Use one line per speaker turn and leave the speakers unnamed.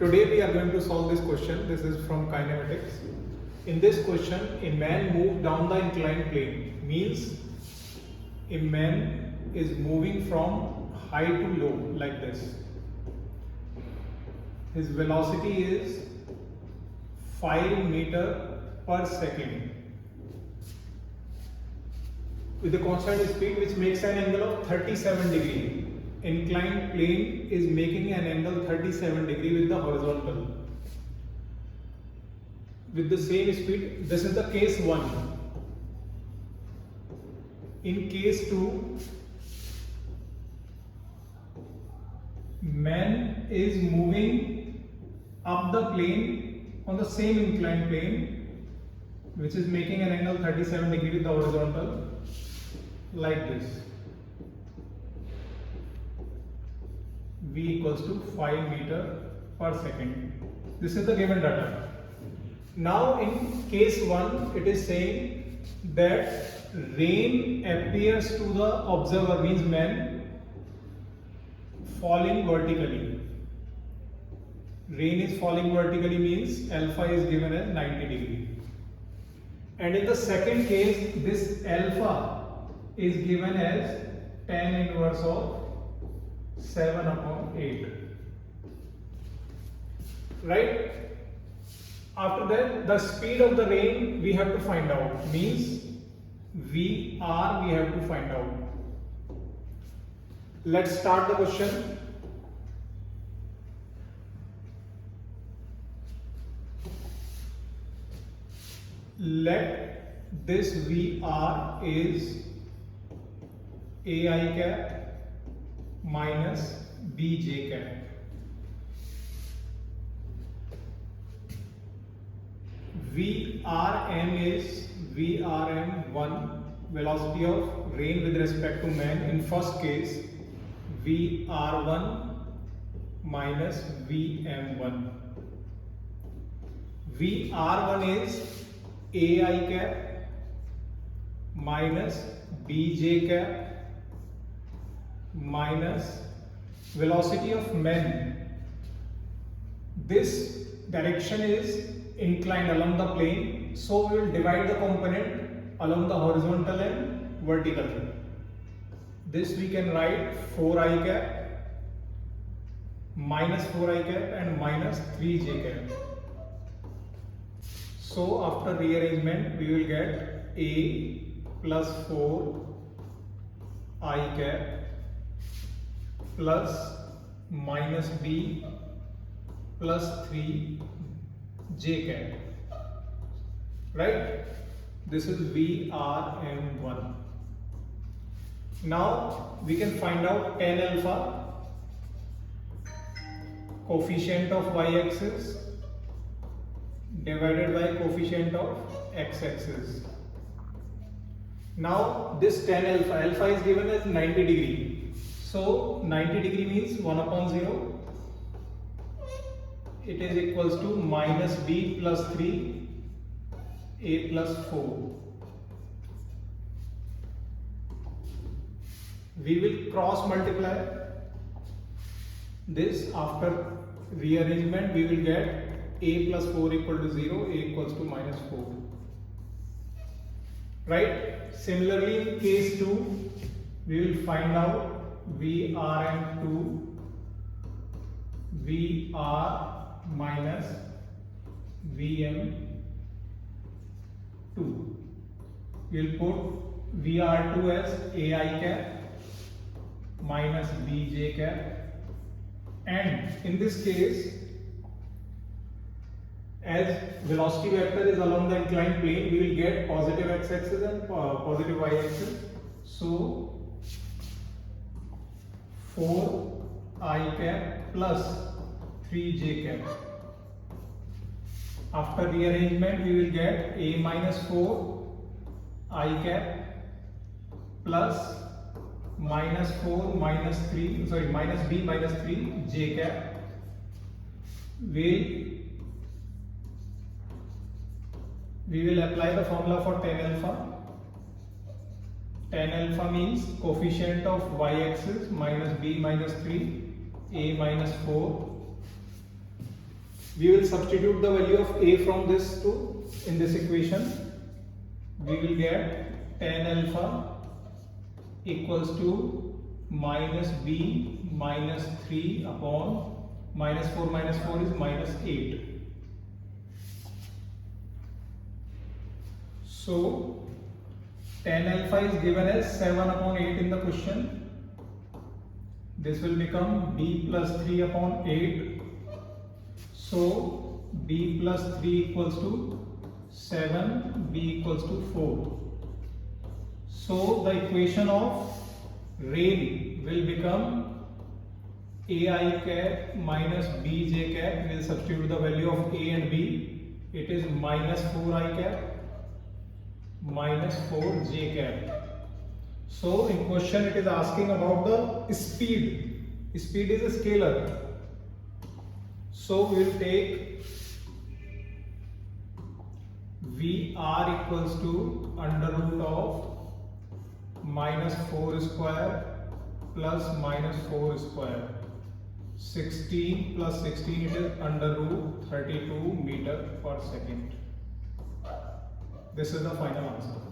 Today we are going to solve this question. This is from kinematics. In this question, a man moved down the inclined plane. Means a man is moving from high to low like this. His velocity is 5 meter per second with a constant speed, which makes an angle of 37 degree. Inclined plane is making an angle 37 degree with the horizontal with the same speed. This is the case 1. In case 2, man is moving up the plane on the same inclined plane, which is making an angle 37 degree with the horizontal like this. V equals to 5 meter per second. This is the given data. Now in case 1, it is saying that rain appears to the observer, means man, falling vertically. Rain is falling vertically means alpha is given as 90 degree. And in the second case, this alpha is given as tan inverse of 7 upon 8. Right? After that, the speed of the rain we have to find out. Means VR we have to find out. Let's start the question. Let this VR is AI cap minus BJ cap. VRM is VRM1, velocity of rain with respect to man. In first case, VR1 minus VM1. VR1 is AI cap minus BJ cap minus velocity of man. This direction is inclined along the plane, so we will divide the component along the horizontal and vertical. This we can write 4I cap minus 4I cap and minus 3J cap. So after rearrangement we will get A plus 4I cap plus minus B plus 3J cap. Right? This is VRM1. Now we can find out tan alpha, coefficient of y-axis divided by coefficient of x-axis. Now this tan alpha is given as 90 degree. So 90 degree means 1 upon 0. It is equals to minus b plus 3, a plus 4. We will cross multiply this. After rearrangement we will get a plus 4 equal to 0, a equals to minus 4. Right? Similarly in case 2, we will find out VRM2 VR minus VM2. We will put VR2 as AI cap minus BJ cap, and in this case, as velocity vector is along the inclined plane, we will get positive x-axis and positive y-axis. So 4I cap plus 3J cap. After rearrangement we will get A minus 4I cap plus minus 4 minus 3, minus B minus 3J cap. We will apply the formula for tan alpha. Tan alpha means coefficient of y-axis minus b minus 3, a minus 4 We will substitute the value of a from this to in this equation. We will get tan alpha equals to minus b minus 3 upon minus 4 is minus 8. So tan alpha is given as 7 upon 8 in the question. This will become b plus 3 upon 8. So b plus 3 equals to 7, b equals to 4. So the equation of rain will become ai cap minus bj cap. We will substitute the value of a and b. It is minus 4i cap minus 4j cap. So in question it is asking about the speed. Speed is a scalar. So we will take Vr equals to under root of minus 4 square plus minus 4 square. 16 plus 16, it is under root 32 meter per second. This is the final answer.